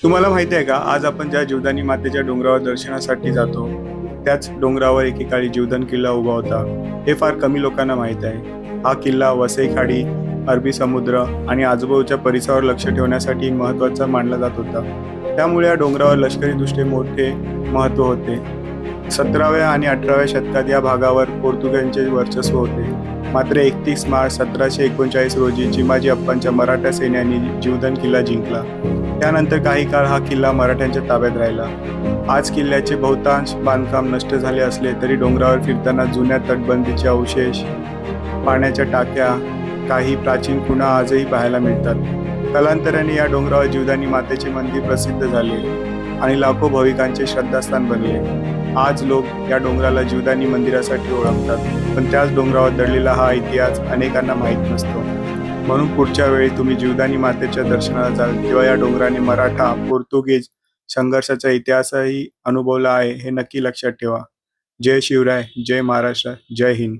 तुम्हाला माहिती आहे का, आज आपण ज्या जीवदानी मातेच्या डोंगरावर दर्शनासाठी जातो, त्याच डोंगरावर एकेकाळी जीवदान किल्ला उभा होता. हे फार कमी लोकांना माहीत आहे. हा किल्ला वसई खाडी, अरबी समुद्र आणि आजूबाजूच्या परिसरावर लक्ष ठेवण्यासाठी महत्त्वाचा मानला जात होता. त्यामुळे या डोंगरावर लष्करीदृष्ट्या मोठे महत्त्व होते. 17व्या आणि 18व्या शतकात या भागावर पोर्तुगीजांचे वर्चस्व होते. मात्र 31 मार्च 1739 रोजी चिमाजी अप्पांच्या मराठा सैन्याने जीवदान किल्ला जिंकला. त्यानंतर काही काळ हा किल्ला मराठ्यांच्या ताब्यात राहिला. आज किल्ल्याचे बहुतांश बांधकाम नष्ट झाले असले तरी डोंगरावर फिरताना जुन्या तटबंदीचे अवशेष, पाण्याच्या टाक्या, काही प्राचीन खुणा आजही पाहायला मिळतात. कालांतराने या डोंगरावर जीवदानी मातेचे मंदिर प्रसिद्ध झाले आणि लाखो भाविकांचे श्रद्धास्थान बनले. आज लोक या डोंगराला जीवदानी मंदिरासाठी ओळखतात, पण त्याच डोंगरावर दडलेला हा इतिहास अनेकांना माहीत नसतो. म्हणून पुढच्या वेळी तुम्ही जीवदानी मातेच्या दर्शनाला जाल तेव्हा या डोंगराने मराठा पोर्तुगीज संघर्षाचा इतिहासही अनुभवला आहे हे नक्की लक्षात ठेवा. जय शिवराय, जय महाराष्ट्र, जय हिंद.